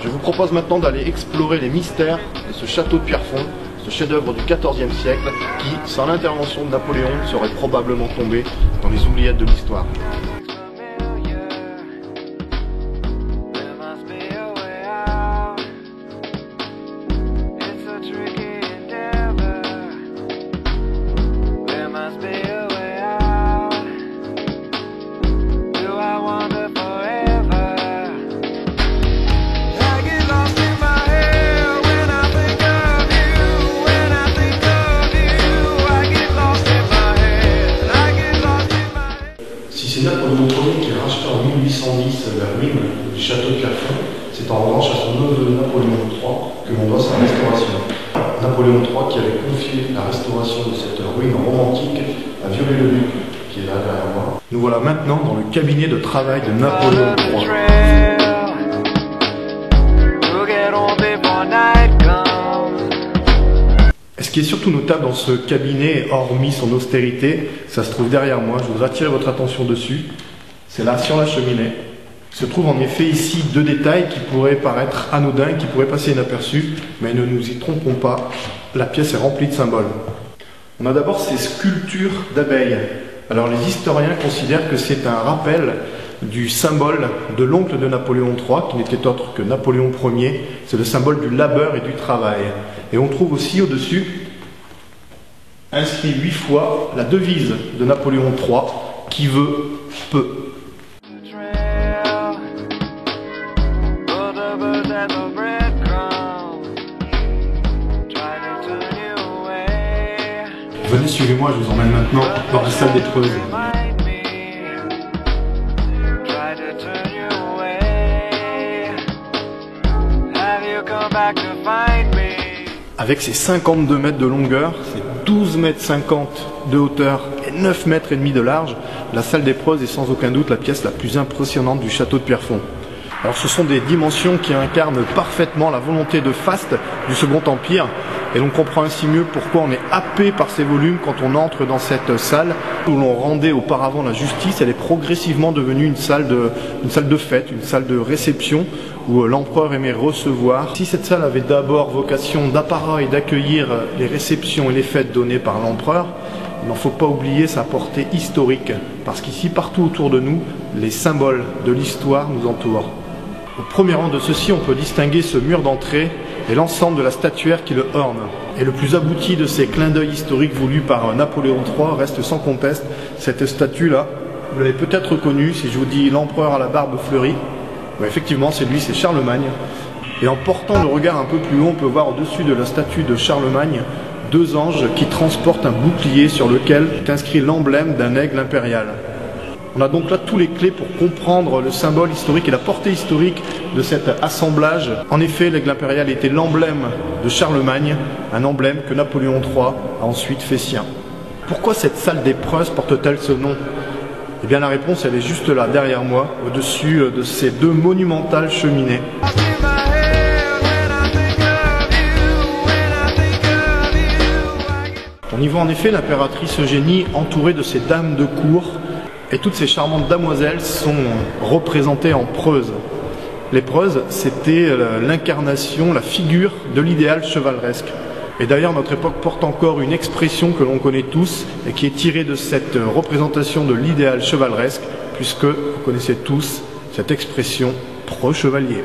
Je vous propose maintenant d'aller explorer les mystères de ce château de Pierrefonds, ce chef-d'œuvre du XIVe siècle qui, sans l'intervention de Napoléon, serait probablement tombé dans les oubliettes de l'histoire. Si c'est Napoléon Ier qui a racheté en 1810 la ruine du château de Pierrefonds, c'est en revanche à son neveu Napoléon III que l'on doit sa restauration. Napoléon III qui avait confié la restauration de cette ruine romantique à Viollet-le-Duc, qui est là derrière moi. Nous voilà maintenant dans le cabinet de travail de Napoléon III. Ce qui est surtout notable dans ce cabinet, hormis son austérité, ça se trouve derrière moi, je voudrais attirer votre attention dessus. C'est là, sur la cheminée. Il se trouve en effet ici deux détails qui pourraient paraître anodins, qui pourraient passer inaperçus, mais ne nous y trompons pas, la pièce est remplie de symboles. On a d'abord ces sculptures d'abeilles. Alors les historiens considèrent que c'est un rappel du symbole de l'oncle de Napoléon III, qui n'était autre que Napoléon Ier, c'est le symbole du labeur et du travail. Et on trouve aussi au-dessus, inscrit 8 fois, la devise de Napoléon III, qui veut, peut. Venez, suivez-moi, je vous emmène maintenant dans la salle d'épreuve. Avec ses 52 mètres de longueur, ses 12,50 mètres de hauteur et 9,5 mètres de large, la salle d'épreuve est sans aucun doute la pièce la plus impressionnante du château de Pierrefonds. Alors ce sont des dimensions qui incarnent parfaitement la volonté de faste du Second Empire, et l'on comprend ainsi mieux pourquoi on est happé par ces volumes quand on entre dans cette salle où l'on rendait auparavant la justice. Elle est progressivement devenue une salle de fête, une salle de réception où l'empereur aimait recevoir. Si cette salle avait d'abord vocation d'appareil d'accueillir les réceptions et les fêtes données par l'empereur, il n'en faut pas oublier sa portée historique, parce qu'ici, partout autour de nous, les symboles de l'histoire nous entourent. Au premier rang de ceux-ci, on peut distinguer ce mur d'entrée et l'ensemble de la statuaire qui le orne. Et le plus abouti de ces clins d'œil historiques voulus par Napoléon III reste sans conteste cette statue-là. Vous l'avez peut-être reconnue si je vous dis l'empereur à la barbe fleurie. Ouais, effectivement, c'est lui, c'est Charlemagne. Et en portant le regard un peu plus haut, on peut voir au-dessus de la statue de Charlemagne deux anges qui transportent un bouclier sur lequel est inscrit l'emblème d'un aigle impérial. On a donc là tous les clés pour comprendre le symbole historique et la portée historique de cet assemblage. En effet, l'aigle impérial était l'emblème de Charlemagne, un emblème que Napoléon III a ensuite fait sien. Pourquoi cette salle d'épreuve porte-t-elle ce nom? Eh bien la réponse elle est juste là, derrière moi, au-dessus de ces deux monumentales cheminées. On y voit en effet l'impératrice Eugénie entourée de ses dames de cour. Et toutes ces charmantes damoiselles sont représentées en preuse. Les preuses, c'était l'incarnation, la figure de l'idéal chevaleresque. Et d'ailleurs, notre époque porte encore une expression que l'on connaît tous et qui est tirée de cette représentation de l'idéal chevaleresque, puisque vous connaissez tous cette expression pro-chevalier.